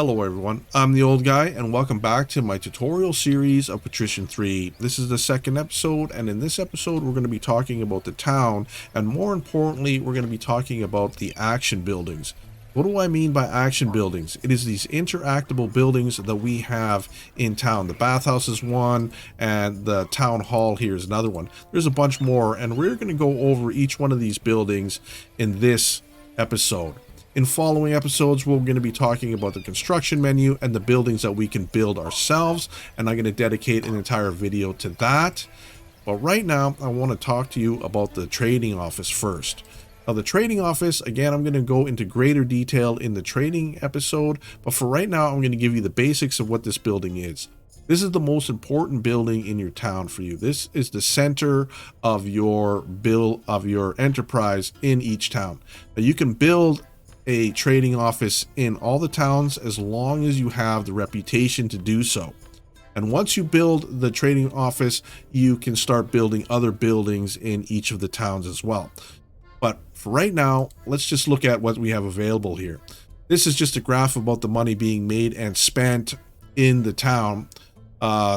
Hello everyone, I'm the old guy and welcome back to my tutorial series of Patrician 3. This is the second episode, and in this episode we're going to be talking about the town, and more importantly we're going to be talking about the action buildings. What do I mean by action buildings? It is these interactable buildings that we have in town. The bathhouse is one, and the town hall here is another one. There's a bunch more, and we're going to go over each one of these buildings in this episode. In following episodes, we're going to be talking about the construction menu and the buildings that we can build ourselves, and I'm going to dedicate an entire video to that. But right now, I want to talk to you about the trading office first. Now, the trading office, again, I'm going to go into greater detail in the trading episode, but for right now, I'm going to give you the basics of what this building is. This is the most important building in your town for you. This is the center of your enterprise in each town. Now, you can build a trading office in all the towns as long as you have the reputation to do so. And once you build the trading office, you can start building other buildings in each of the towns as well. But for right now, let's just look at what we have available here. This is just a graph about the money being made and spent in the town.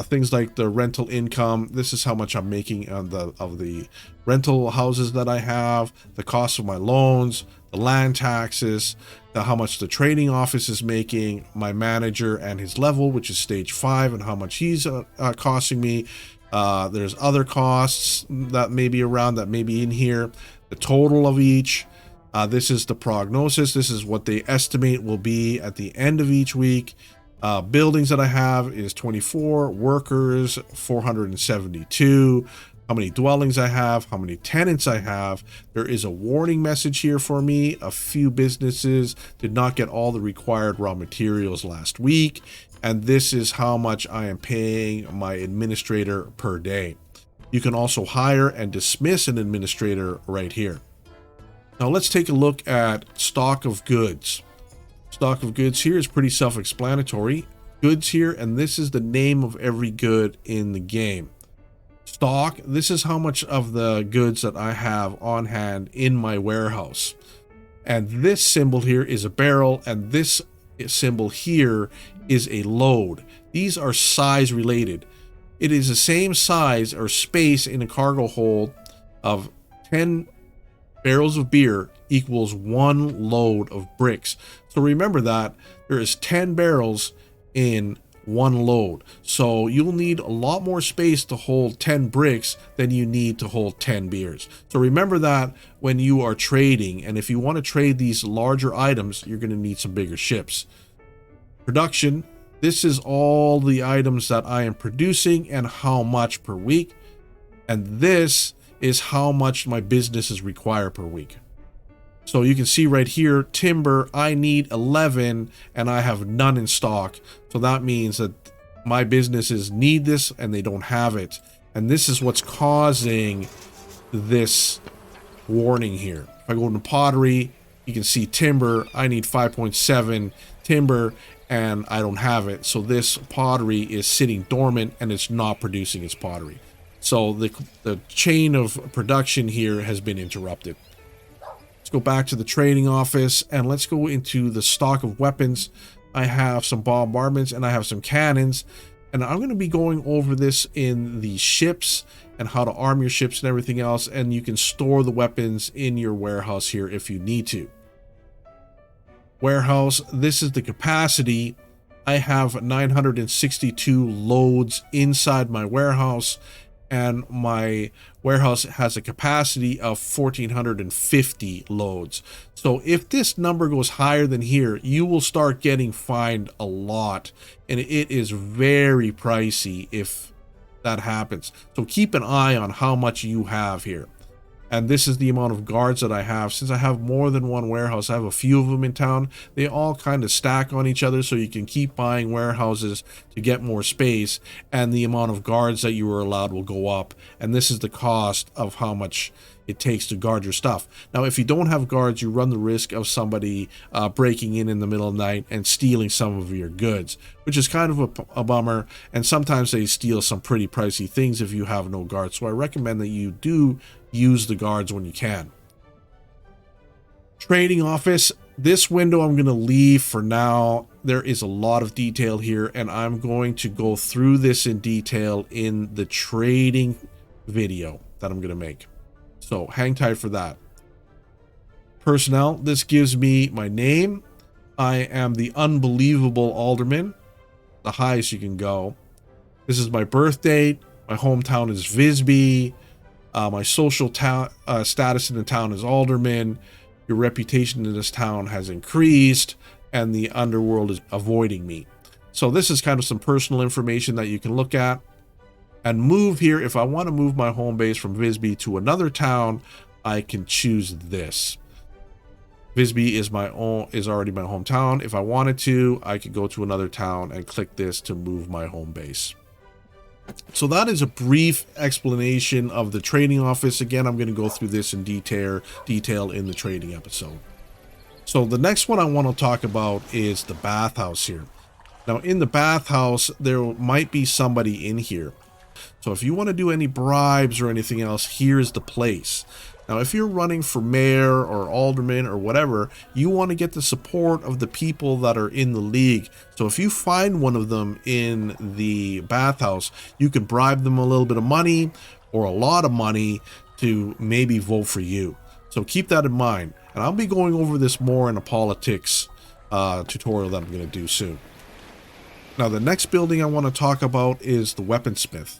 Things like the rental income. This is how much I'm making on the rental houses that I have, the cost of my loans, the land taxes, how much the trading office is making, my manager and his level, which is stage 5, and how much he's costing me. There's other costs that may be around, that may be in here, the total of each. This is the prognosis. This is what they estimate will be at the end of each week. Buildings that I have is 24, workers 472, how many dwellings I have, how many tenants I have. There is a warning message here for me. A few businesses did not get all the required raw materials last week, and this is how much I am paying my administrator per day. You can also hire and dismiss an administrator right here. Now let's take a look at stock of goods. Stock of goods here is pretty self-explanatory. Goods here, and this is the name of every good in the game. Stock, this is how much of the goods that I have on hand in my warehouse. And this symbol here is a barrel, and this symbol here is a load. These are size related. It is the same size or space in a cargo hold of 10 barrels of beer equals 1 load of bricks. So remember that there is 10 barrels in 1 load. So you'll need a lot more space to hold 10 bricks than you need to hold 10 beers. So remember that when you are trading, and if you want to trade these larger items, you're going to need some bigger ships. Production, this is all the items that I am producing and how much per week. And this is how much my businesses require per week. So you can see right here, timber, I need 11 and I have none in stock. So that means that my businesses need this and they don't have it. And this is what's causing this warning here. If I go into pottery, you can see timber, I need 5.7 timber and I don't have it. So this pottery is sitting dormant and it's not producing its pottery. So the chain of production here has been interrupted. Let's go back to the trading office and let's go into the stock of weapons. I have some bombardments and I have some cannons, and I'm going to be going over this in the ships and how to arm your ships and everything else, and you can store the weapons in your warehouse here if you need to. Warehouse, this is the capacity. I have 962 loads inside my warehouse, and my warehouse has a capacity of 1,450 loads. So if this number goes higher than here, you will start getting fined a lot, and it is very pricey if that happens. So keep an eye on how much you have here. And this is the amount of guards that I have. Since I have more than one warehouse, I have a few of them in town. They all kind of stack on each other, so you can keep buying warehouses to get more space, and the amount of guards that you are allowed will go up. And this is the cost of how much it takes to guard your stuff. Now, if you don't have guards, you run the risk of somebody breaking in the middle of the night and stealing some of your goods, which is kind of a bummer. And sometimes they steal some pretty pricey things if you have no guards. So I recommend that you do use the guards when you can. Trading office, this window I'm going to leave for now. there is a lot of detail here, and I'm going to go through this in detail in the trading video that I'm going to make. So hang tight for that. Personnel, this gives me my name. I am the unbelievable Alderman, the highest you can go. This is my birth date. My hometown is Visby. My social status in the town is Alderman. Your reputation in this town has increased, and the underworld is avoiding me. So this is kind of some personal information that you can look at. And move here, if I want to move my home base from Visby to another town, I can choose this. Visby is already my hometown. If I wanted to, I could go to another town and click this to move my home base. So that is a brief explanation of the trading office. Again, I'm going to go through this in detail in the trading episode. So the next one I want to talk about is the bathhouse here. Now in the bathhouse, there might be somebody in here. So if you want to do any bribes or anything else, here's the place. Now, if you're running for mayor or alderman or whatever, you want to get the support of the people that are in the league. So if you find one of them in the bathhouse, you can bribe them a little bit of money or a lot of money to maybe vote for you. So keep that in mind. And I'll be going over this more in a politics tutorial that I'm going to do soon. Now, the next building I want to talk about is the Weaponsmith.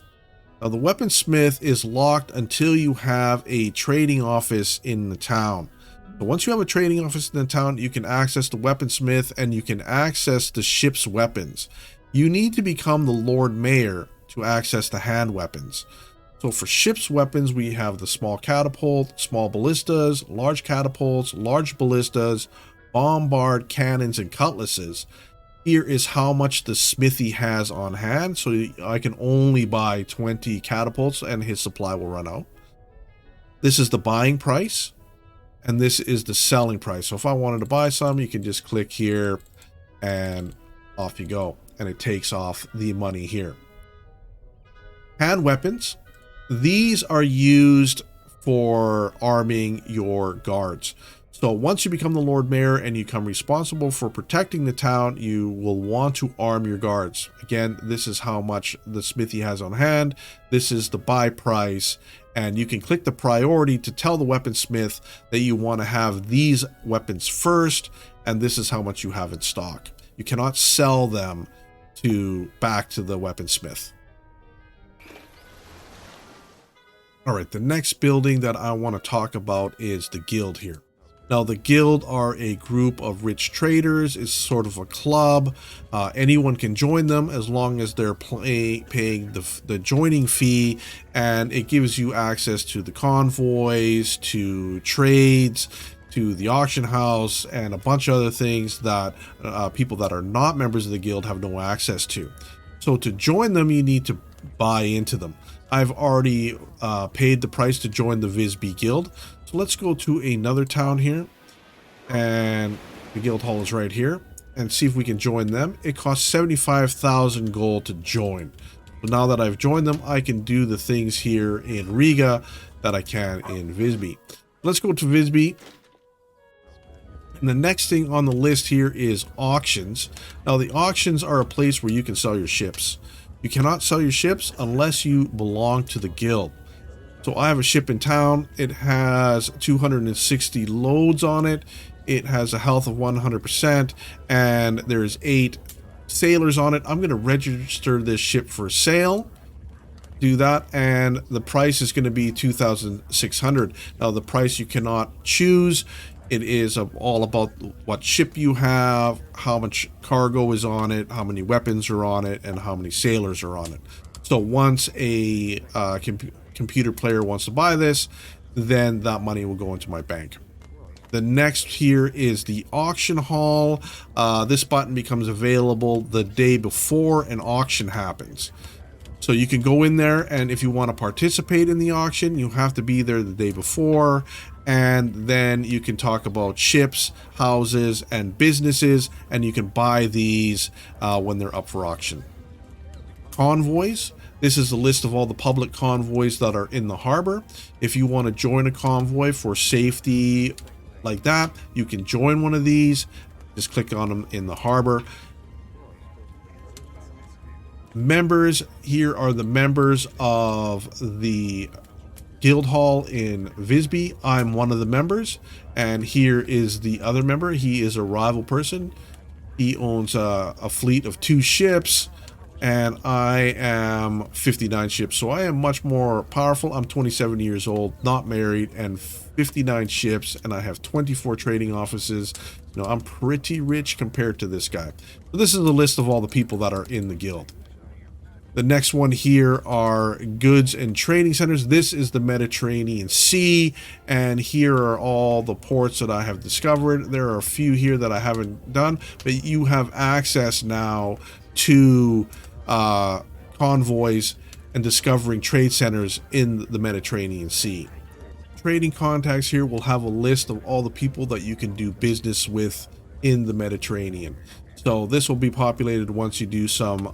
Now, the Weaponsmith is locked until you have a trading office in the town. But once you have a trading office in the town, you can access the Weaponsmith and you can access the ship's weapons. You need to become the Lord Mayor to access the hand weapons. So for ship's weapons, we have the small catapult, small ballistas, large catapults, large ballistas, bombard cannons, and cutlasses. Here is how much the smithy has on hand. So I can only buy 20 catapults and his supply will run out. This is the buying price. And this is the selling price. So if I wanted to buy some, you can just click here and off you go. And it takes off the money here. Hand weapons. These are used for arming your guards. So once you become the Lord Mayor and you become responsible for protecting the town, you will want to arm your guards. Again, this is how much the smithy has on hand. This is the buy price. And you can click the priority to tell the weaponsmith that you want to have these weapons first. And this is how much you have in stock. You cannot sell them back to the weaponsmith. All right, the next building that I want to talk about is the guild here. Now, the guild are a group of rich traders. It's sort of a club. Anyone can join them as long as they're paying the joining fee, and it gives you access to the convoys, to trades, to the auction house, and a bunch of other things that people that are not members of the guild have no access to. So to join them, you need to buy into them. I've already paid the price to join the Visby Guild. So let's go to another town here. And the guild hall is right here. And see if we can join them. It costs 75,000 gold to join. So now that I've joined them, I can do the things here in Riga that I can in Visby. Let's go to Visby. And the next thing on the list here is auctions. Now, the auctions are a place where you can sell your ships. You cannot sell your ships unless you belong to the guild. So I have a ship in town. It has 260 loads on it. It has a health of 100%, and there's 8 sailors on it. I'm going to register this ship for sale. Do that, and the price is going to be 2,600. Now, the price you cannot choose. It is all about what ship you have, how much cargo is on it, how many weapons are on it, and how many sailors are on it. So once a computer player wants to buy this, then that money will go into my bank. The next here is the auction hall. This button becomes available the day before an auction happens. So you can go in there, and if you want to participate in the auction, you have to be there the day before. And then you can talk about ships, houses, and businesses, and you can buy these when they're up for auction. Convoys. This is a list of all the public convoys that are in the harbor. If you want to join a convoy for safety like that, you can join one of these. Just click on them in the harbor. Members, here are the members of the guild hall in Visby. I'm one of the members, and here is the other member. He is a rival person. He owns a fleet of 2 ships, and I am 59 ships, so I am much more powerful. I'm 27 years old, not married, and 59 ships, and I have 24 trading offices. You know, I'm pretty rich compared to this guy. So this is the list of all the people that are in the guild. The next one here are goods and trading centers. This is the Mediterranean Sea, and here are all the ports that I have discovered. There are a few here that I haven't done, but you have access now to convoys and discovering trade centers in the Mediterranean Sea. Trading contacts here will have a list of all the people that you can do business with in the Mediterranean. So this will be populated once you do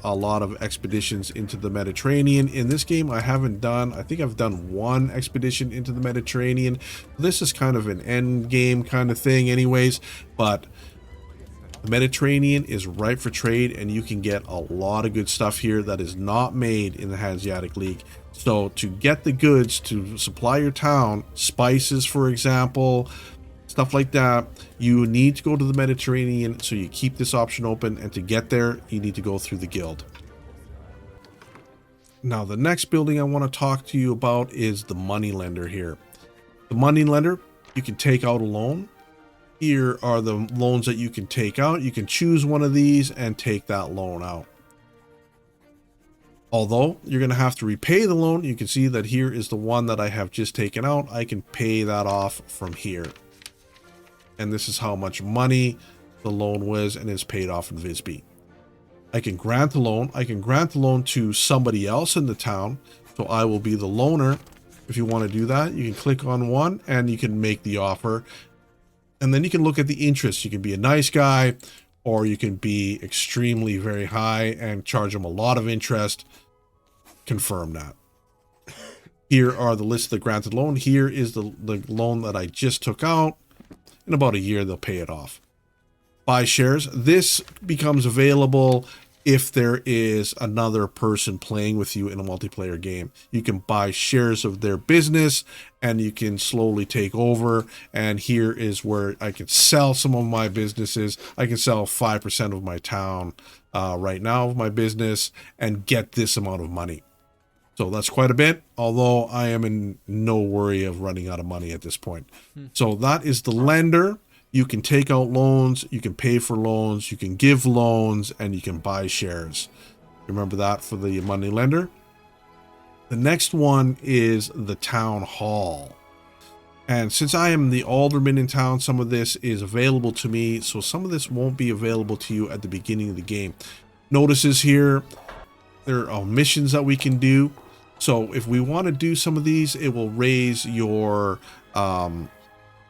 a lot of expeditions into the Mediterranean. In this game, I think I've done 1 expedition into the Mediterranean. This is kind of an end game kind of thing anyways, but the Mediterranean is ripe for trade, and you can get a lot of good stuff here that is not made in the Hanseatic League. So to get the goods to supply your town, spices, for example, stuff like that, you need to go to the Mediterranean, so you keep this option open, and to get there, you need to go through the guild. Now, the next building I want to talk to you about is the money lender here. The money lender, you can take out a loan. Here are the loans that you can take out. You can choose one of these and take that loan out. Although you're going to have to repay the loan, you can see that here is the one that I have just taken out. I can pay that off from here. And this is how much money the loan was, and is paid off in Visby. I can grant the loan. I can grant the loan to somebody else in the town, so I will be the loaner. If you want to do that, you can click on one and you can make the offer. And then you can look at the interest. You can be a nice guy, or you can be extremely very high and charge them a lot of interest. Confirm that. Here are the list of the granted loan. Here is the loan that I just took out. In about a year, they'll pay it off. Buy shares. This becomes available if there is another person playing with you in a multiplayer game. You can buy shares of their business, and you can slowly take over. And here is where I can sell some of my businesses. I can sell 5% of my town right now of my business and get this amount of money. So that's quite a bit, although I am in no worry of running out of money at this point. So that is the lender. You can take out loans, you can pay for loans, you can give loans, and you can buy shares. Remember that for the money lender. The next one is the town hall. And since I am the alderman in town, some of this is available to me, so some of this won't be available to you at the beginning of the game. Notices here, there are missions that we can do. So if we want to do some of these, it will raise your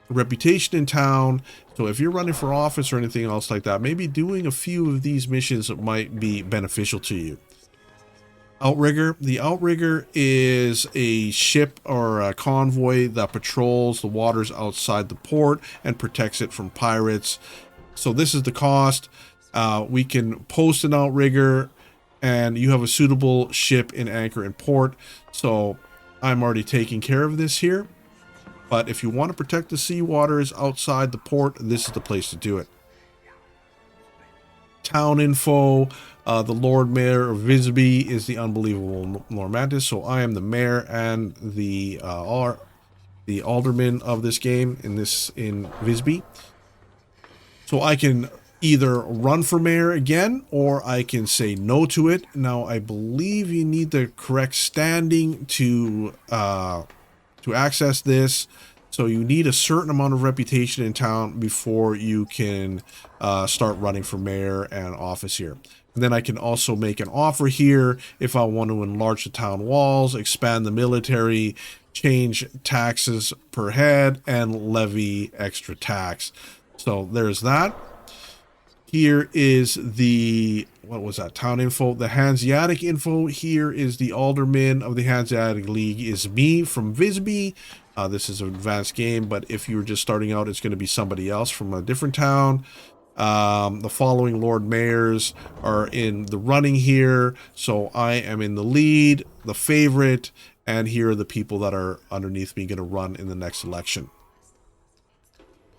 reputation in town. So if you're running for office or anything else like that, maybe doing a few of these missions might be beneficial to you. Outrigger. The Outrigger is a ship or a convoy that patrols the waters outside the port and protects it from pirates. So this is the cost. We can post an Outrigger, and you have a suitable ship in anchor in port. So I'm already taking care of this here. But if you want to protect the sea waters outside the port, this is the place to do it. Town info. The Lord Mayor of Visby is the unbelievable Normantis. So I am the mayor and the alderman of this game in Visby. So I can either run for mayor again, or I can say no to it. Now, I believe you need the correct standing to access this. So you need a certain amount of reputation in town before you can start running for mayor and office here. And then I can also make an offer here if I want to enlarge the town walls, expand the military, change taxes per head, and levy extra tax. So there's that. Here is the, what was that, town info, the Hanseatic info. Here is the alderman of the Hanseatic League is me from Visby. This is an advanced game, but if you're just starting out, it's going to be somebody else from a different town. The following Lord Mayors are in the running here. So I am in the lead, the favorite, and here are the people that are underneath me going to run in the next election.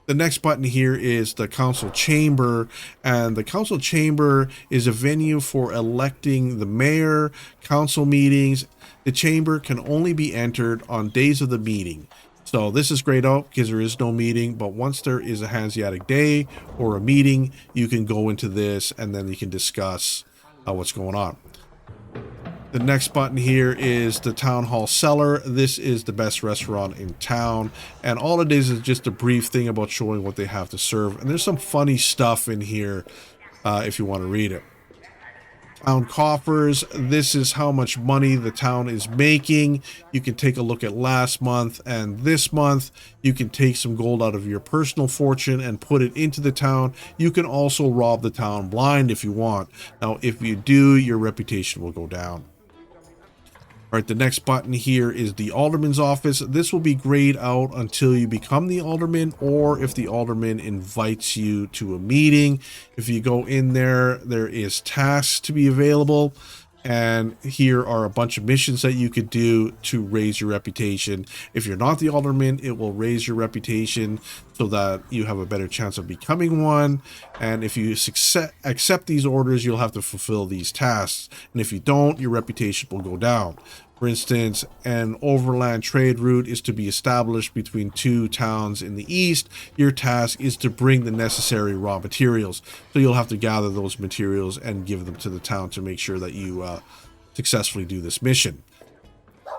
The next button here is the council chamber, and the council chamber is a venue for electing the mayor, council meetings. The chamber can only be entered on days of the meeting. So this is grayed out because there is no meeting, but once there is a Hanseatic day or a meeting, you can go into this and then you can discuss what's going on. The next button here is the town hall cellar. This is the best restaurant in town, and all it is just a brief thing about showing what they have to serve. And there's some funny stuff in here if you want to read it. Town coffers. This is how much money the town is making. You can take a look at last month and this month. You can take some gold out of your personal fortune and put it into the town. You can also rob the town blind if you want. Now, if you do, your reputation will go down. All right, the next button here is the alderman's office. This will be grayed out until you become the alderman, or if the alderman invites you to a meeting. If you go in there, there is tasks to be available. And here are a bunch of missions that you could do to raise your reputation. If you're not the alderman, it will raise your reputation so that you have a better chance of becoming one. And if you accept these orders, you'll have to fulfill these tasks. And if you don't, your reputation will go down. For instance, an overland trade route is to be established between two towns in the east. Your task is to bring the necessary raw materials. So you'll have to gather those materials and give them to the town to make sure that you successfully do this mission.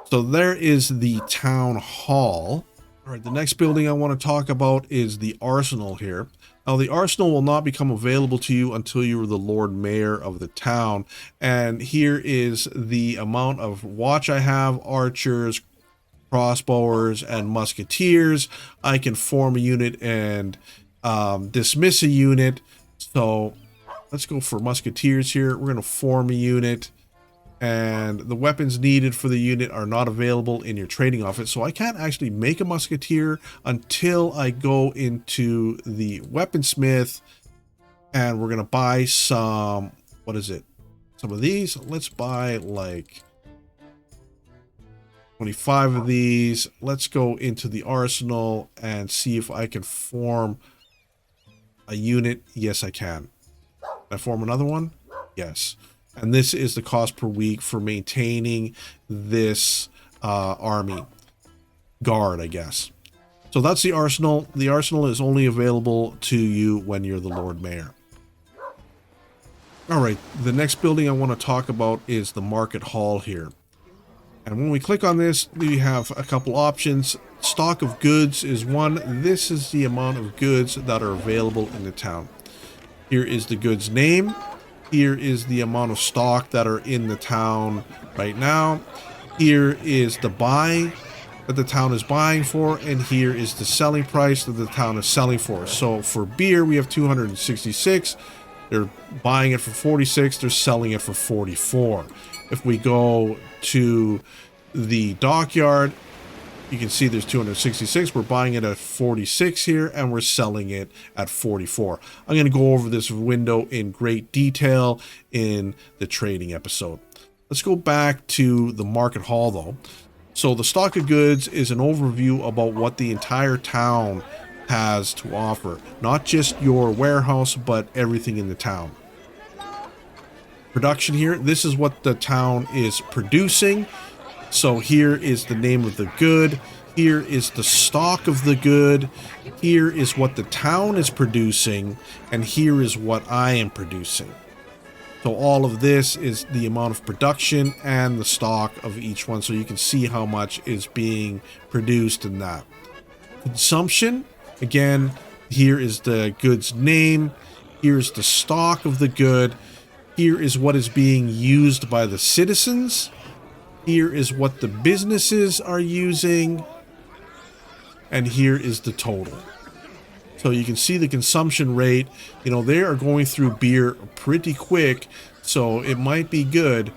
So there is the town hall. All right, the next building I want to talk about is the arsenal here. Now, the arsenal will not become available to you until you are the Lord Mayor of the town. And here is the amount of watch I have: archers, crossbowers, and musketeers. I can form a unit and dismiss a unit. So let's go for musketeers here. We're going to form a unit. And the weapons needed for the unit are not available in your trading office. So I can't actually make a musketeer until I go into the Weaponsmith. And we're going to buy some, what is it? Some of these. Let's buy like 25 of these. Let's go into the arsenal and see if I can form a unit. Yes, I can. Can I form another one? Yes. And this is the cost per week for maintaining this army guard, I guess. So that's the arsenal. The arsenal is only available to you when you're the Lord Mayor. All right, the next building I want to talk about is the market hall here. And when we click on this, we have a couple options. Stock of goods is one. This is the amount of goods that are available in the town. Here is the goods name. Here is the amount of stock that are in the town right now. Here is the buy that the town is buying for, and here is the selling price that the town is selling for. So for beer, we have 266. They're buying it for 46. They're selling it for 44. If we go to the dockyard, you can see there's 266. We're buying it at 46 here, and we're selling it at 44. I'm going to go over this window in great detail in the trading episode. Let's go back to the market hall, though. So the stock of goods is an overview about what the entire town has to offer. Not just your warehouse, but everything in the town. Production here. This is what the town is producing. So here is the name of the good. Here is the stock of the good. Here is what the town is producing. And here is what I am producing. So all of this is the amount of production and the stock of each one. So you can see how much is being produced in that. Consumption. Again, here is the good's name. Here's the stock of the good. Here is what is being used by the citizens. Here is what the businesses are using. And here is the total. So you can see the consumption rate. You know, they are going through beer pretty quick. So it might be good.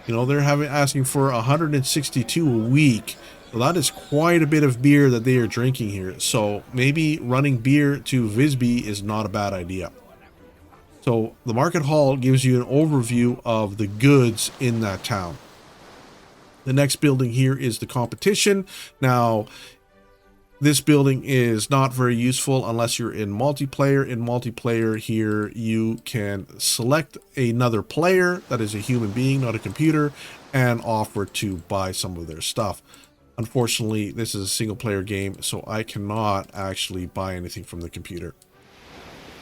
You know, they're asking for 162 a week. So that is quite a bit of beer that they are drinking here. So maybe running beer to Visby is not a bad idea. So the market hall gives you an overview of the goods in that town. The next building here is the competition. Now, this building is not very useful unless you're in multiplayer. In multiplayer here, you can select another player that is a human being, not a computer, and offer to buy some of their stuff. Unfortunately, this is a single player game, so I cannot actually buy anything from the computer.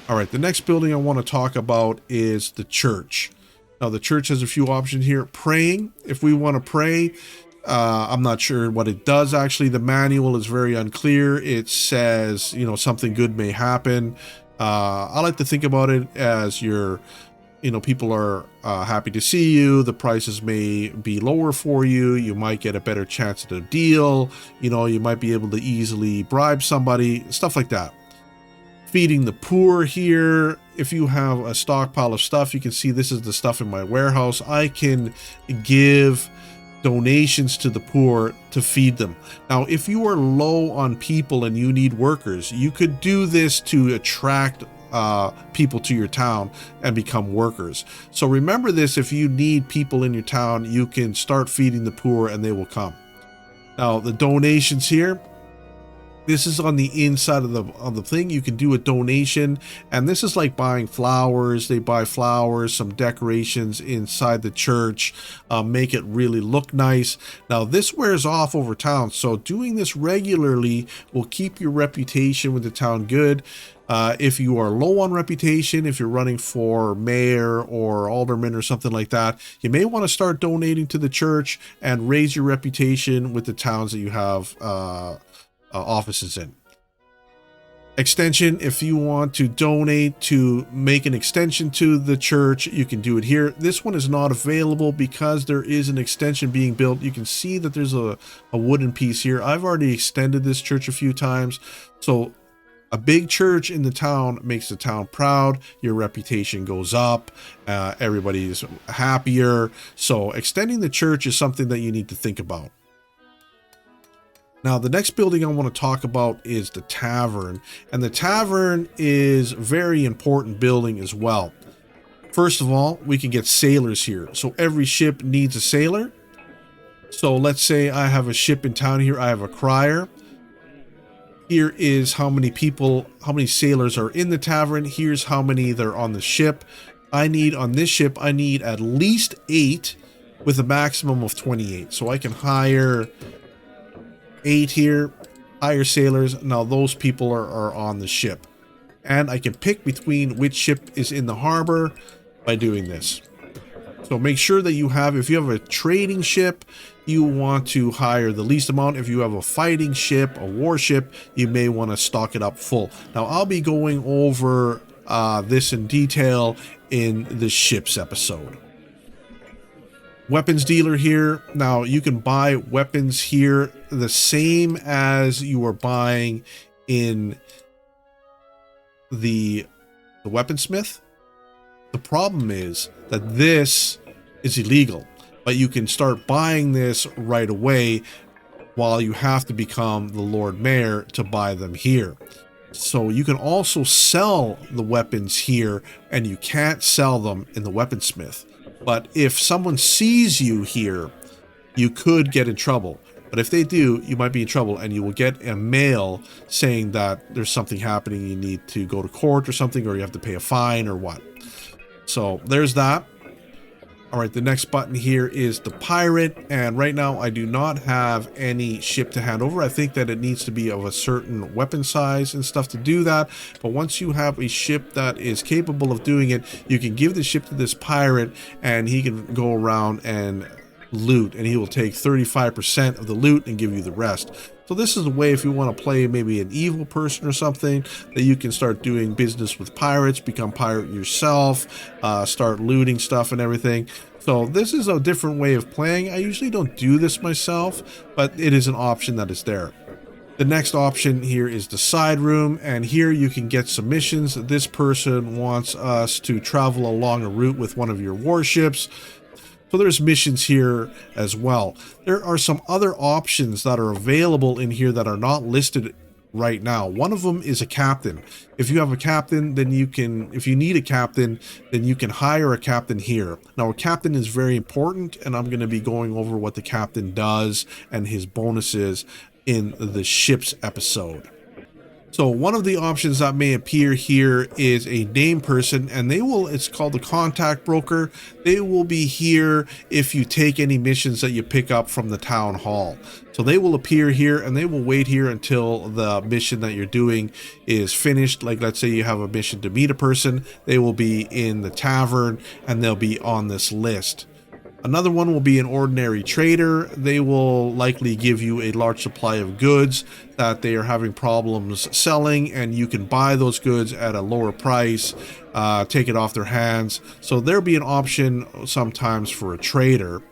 All right, the next building I want to talk about is the church. Now, the church has a few options here. Praying, if we want to pray, I'm not sure what it does actually. The manual is very unclear. It says, you know, something good may happen. I like to think about it as people are happy to see you. The prices may be lower for you. You might get a better chance at a deal. You know, you might be able to easily bribe somebody, stuff like that. Feeding the poor here. If you have a stockpile of stuff, you can see this is the stuff in my warehouse. I can give donations to the poor to feed them. Now, if you are low on people and you need workers, you could do this to attract people to your town and become workers. So remember this, if you need people in your town, you can start feeding the poor and they will come. Now, the donations here, this is on the inside of the thing. You can do a donation, and this is like buying flowers. They buy flowers, some decorations inside the church, make it really look nice. Now, this wears off over town, so doing this regularly will keep your reputation with the town good. If you are low on reputation, if you're running for mayor or alderman or something like that, you may want to start donating to the church and raise your reputation with the towns that you have offices in. Extension, if you want to donate to make an extension to the church, you can do it here. This one is not available because there is an extension being built. You can see that there's a wooden piece here. I've already extended this church a few times. So a big church in the town makes the town proud. Your reputation goes up. Everybody's happier. So extending the church is something that you need to think about. Now, the next building I want to talk about is the Tavern, and the Tavern is a very important building as well. First of all, we can get sailors here. So every ship needs a sailor. So let's say I have a ship in town here. I have a crier. Here is how many sailors are in the tavern. Here's how many there are on the ship. On this ship, I need at least 8 with a maximum of 28. So I can hire 8 here, hire sailors. Now those people are on the ship. And I can pick between which ship is in the harbor by doing this. So make sure that if you have a trading ship, you want to hire the least amount. If you have a fighting ship, a warship, you may want to stock it up full. Now I'll be going over this in detail in the ships episode. Weapons dealer here. Now you can buy weapons here the same as you are buying in the Weaponsmith. The problem is that this is illegal, but you can start buying this right away while you have to become the Lord Mayor to buy them here. So you can also sell the weapons here, and you can't sell them in the Weaponsmith. But if someone sees you here, you could get in trouble. But if they do, you might be in trouble, and you will get a mail saying that there's something happening, you need to go to court or something, or you have to pay a fine or what. So there's that. All right, the next button here is the pirate, and right now I do not have any ship to hand over. I think that it needs to be of a certain weapon size and stuff to do that, but once you have a ship that is capable of doing it, you can give the ship to this pirate and he can go around and loot, and he will take 35% of the loot and give you the rest. So this is a way, if you want to play maybe an evil person or something, that you can start doing business with pirates, become pirate yourself, start looting stuff and everything. So this is a different way of playing. I usually don't do this myself, but it is an option that is there. The next option here is the side room, and here you can get some missions. This person wants us to travel along a route with one of your warships. So there's missions here as well. There are some other options that are available in here that are not listed right now. One of them is a captain. If you have a captain, then you can, if you need a captain, then you can hire a captain here. Now, a captain is very important, and I'm going to be going over what the captain does and his bonuses in the ships episode. So one of the options that may appear here is a name person, and it's called the contact broker. They will be here if you take any missions that you pick up from the town hall. So they will appear here, and they will wait here until the mission that you're doing is finished. Like, let's say you have a mission to meet a person, they will be in the tavern and they'll be on this list. Another one will be an ordinary trader. They will likely give you a large supply of goods that they are having problems selling, and you can buy those goods at a lower price, take it off their hands. So there'll be an option sometimes for a trader.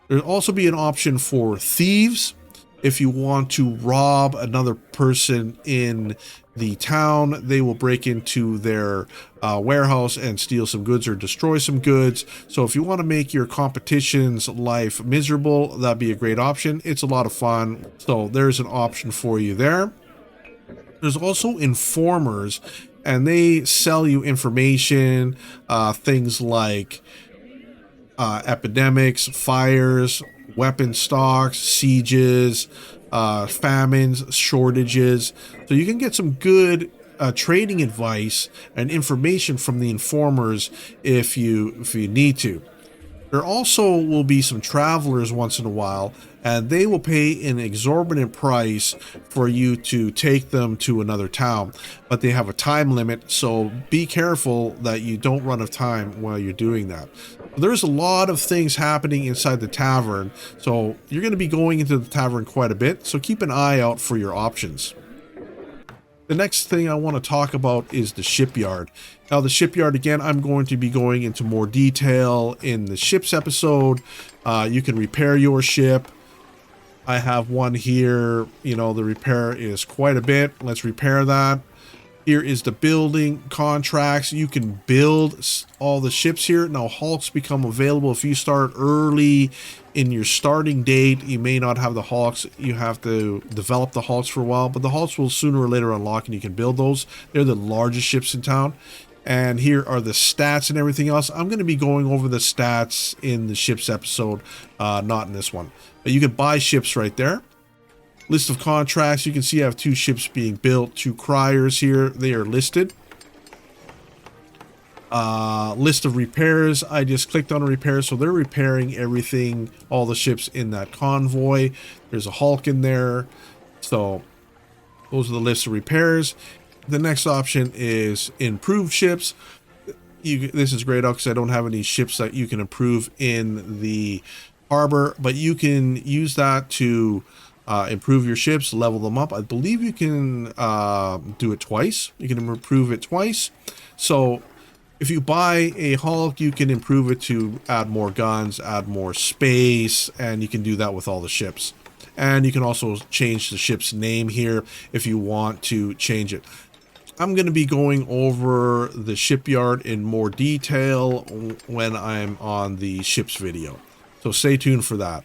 There'll also be an option for thieves. If you want to rob another person in the town, they will break into their warehouse and steal some goods or destroy some goods. So if you want to make your competition's life miserable, that'd be a great option. It's a lot of fun. So there's an option for you there. There's also informers, and they sell you information, things like epidemics, fires, weapon stocks, sieges, famines, shortages. So you can get some good trading advice and information from the informers if you need to. There also will be some travelers once in a while, and they will pay an exorbitant price for you to take them to another town, but they have a time limit, so be careful that you don't run out of time while you're doing that. There's a lot of things happening inside the tavern, so you're going to be going into the tavern quite a bit, so keep an eye out for your options. The next thing I want to talk about is the shipyard. Now, the shipyard, again, I'm going to be going into more detail in the ships episode. You can repair your ship. I have one here. You know, the repair is quite a bit. Let's repair that. Here is the building contracts. You can build all the ships here. Now, hulks become available if you start early in your starting date. You may not have the hulks. You have to develop the hulks for a while, but the hulks will sooner or later unlock and you can build those. They're the largest ships in town. And here are the stats and everything else. I'm going to be going over the stats in the ships episode, not in this one. But you can buy ships right there. List of contracts. You can see I have 2 ships being built, 2 criers here. They are listed. List of repairs. I just clicked on repairs, so they're repairing everything, all the ships in that convoy. There's a hulk in there. So those are the list of repairs. The next option is improved ships. This is great because I don't have any ships that you can improve in the harbor, but you can use that to improve your ships, level them up. I believe you can do it twice. You can improve it twice. So if you buy a hulk, you can improve it to add more guns, add more space, and you can do that with all the ships. And you can also change the ship's name here if you want to change it. I'm going to be going over the shipyard in more detail when I'm on the ships video. So stay tuned for that.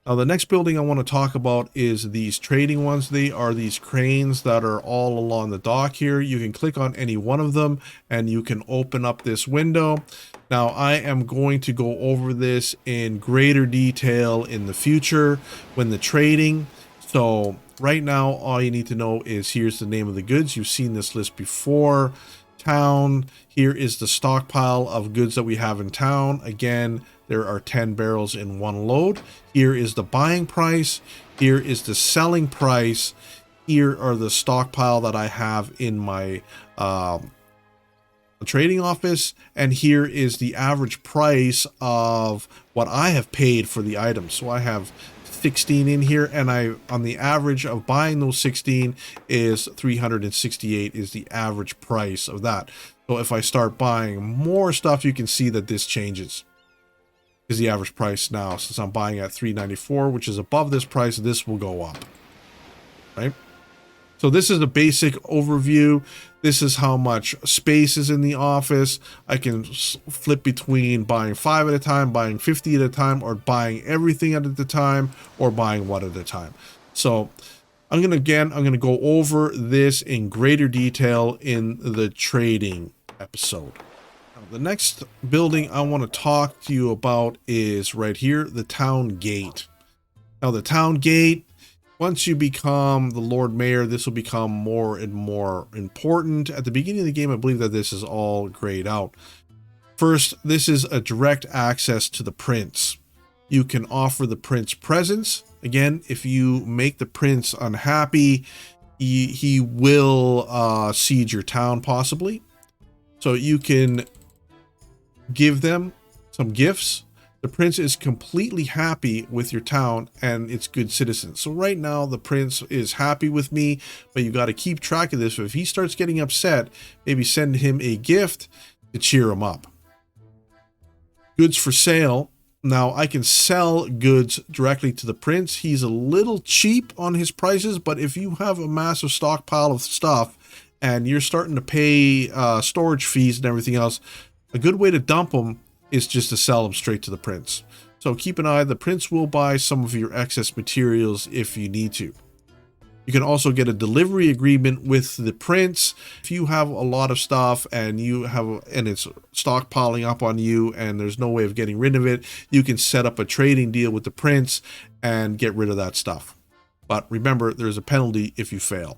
Now, the next building I want to talk about is these trading ones. They are these cranes that are all along the dock here. You can click on any one of them and you can open up this window. Now, I am going to go over this in greater detail in the future when the trading. So right now, all you need to know is here's the name of the goods. You've seen this list before. Town. Here is the stockpile of goods that we have in town. Again, there are 10 barrels in one load. Here is the buying price. Here is the selling price. Here are the stockpile that I have in my trading office. And here is the average price of what I have paid for the items. So I have 16 in here, and on the average of buying those 16 is 368 is the average price of that. So if I start buying more stuff, you can see that this changes. Is the average price now, since I'm buying at 394, which is above this price, this will go up, right? So this is a basic overview. This is how much space is in the office. I can flip between buying 5 at a time, buying 50 at a time, or buying everything at a time, or buying one at a time. So I'm going to go over this in greater detail in the trading episode. Now, the next building I want to talk to you about is right here, the town gate. Now, the town gate, once you become the Lord Mayor, this will become more and more important. At the beginning of the game, I believe that this is all grayed out. First, this is a direct access to the prince. You can offer the prince presents. Again, if you make the prince unhappy, he will siege your town possibly. So you can give them some gifts. The prince is completely happy with your town and its good citizens. So right now the prince is happy with me, but you got to keep track of this. If he starts getting upset, maybe send him a gift to cheer him up. Goods for sale. Now, I can sell goods directly to the prince. He's a little cheap on his prices, but if you have a massive stockpile of stuff and you're starting to pay storage fees and everything else, a good way to dump them is just to sell them straight to the prince. So keep an eye. The prince will buy some of your excess materials if you need to. You can also get a delivery agreement with the prince. If you have a lot of stuff and it's stockpiling up on you and there's no way of getting rid of it, you can set up a trading deal with the prince and get rid of that stuff. But remember, there's a penalty if you fail.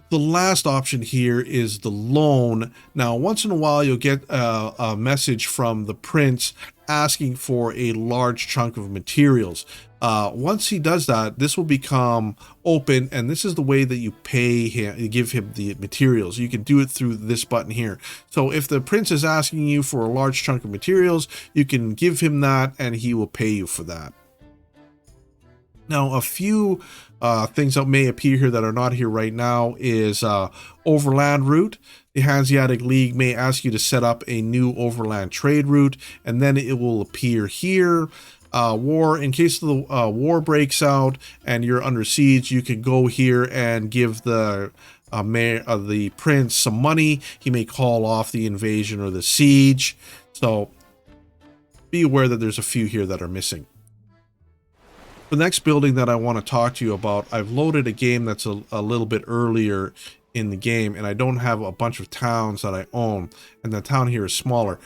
The last option here is the loan. Now, once in a while, you'll get a message from the prince asking for a large chunk of materials. Once he does that, this will become open, and this is the way that you pay him, you give him the materials. You can do it through this button here. So if the prince is asking you for a large chunk of materials, you can give him that, and he will pay you for that. Now, a few things that may appear here that are not here right now is Overland Route. The Hanseatic League may ask you to set up a new overland trade route, and then it will appear here. War, in case the war breaks out and you're under siege, you can go here and give the mayor of the prince some money. He may call off the invasion or the siege. So be aware that there's a few here that are missing. The next building that I want to talk to you about, I've loaded a game that's a little bit earlier in the game, and I don't have a bunch of towns that I own, and the town here is smaller.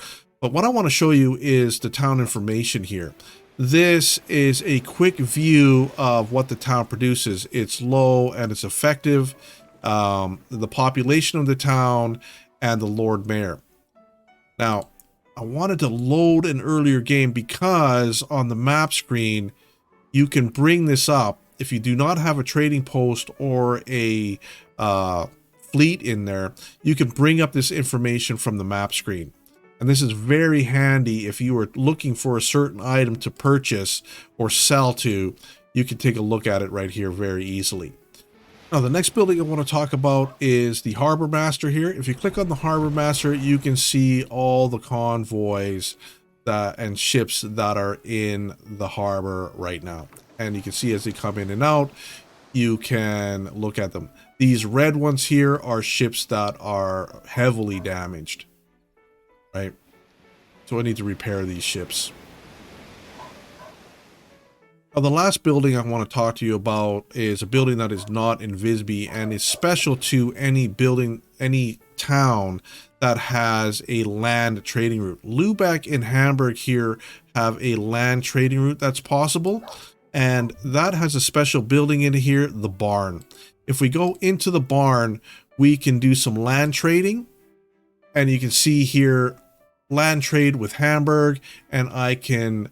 But what I want to show you is the town information here. This is a quick view of what the town produces. It's low and it's effective, the population of the town, and the Lord Mayor. Now, I wanted to load an earlier game because on the map screen, you can bring this up. If you do not have a trading post or a fleet in there, you can bring up this information from the map screen. And this is very handy if you are looking for a certain item to purchase or sell to. You can take a look at it right here very easily. Now, the next building I want to talk about is the Harbor Master here. If you click on the Harbor Master, you can see all the convoys and ships that are in the harbor right now. And you can see as they come in and out, you can look at them. These red ones here are ships that are heavily damaged, right? So I need to repair these ships. Now, the last building I want to talk to you about is a building that is not in Visby and is special to any building, any town that has a land trading route. Lübeck and Hamburg here have a land trading route that's possible, and that has a special building in here, the barn. If we go into the barn, we can do some land trading, and you can see here land trade with Hamburg, and I can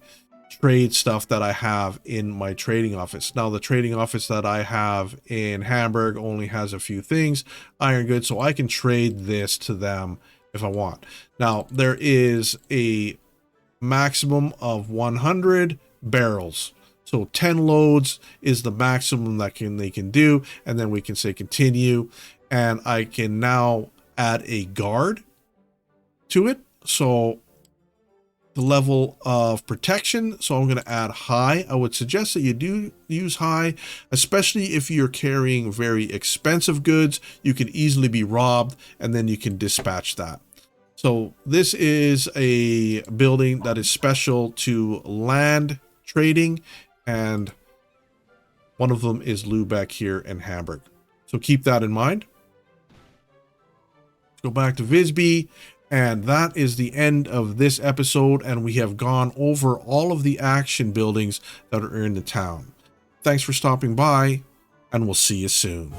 trade stuff that I have in my trading office. Now, the trading office that I have in Hamburg only has a few things, iron goods, so I can trade this to them if I want. Now, there is a maximum of 100 barrels. So 10 loads is the maximum that they can do, and then we can say continue, and I can now add a guard to it. So the level of protection, so I'm going to add high. I would suggest that you do use high, especially if you're carrying very expensive goods. You can easily be robbed, and then you can dispatch that. So this is a building that is special to land trading, and One of them is Lübeck here in Hamburg. So keep that in mind. Let's go back to Visby. And that is the end of this episode, and we have gone over all of the action buildings that are in the town. Thanks for stopping by, and we'll see you soon.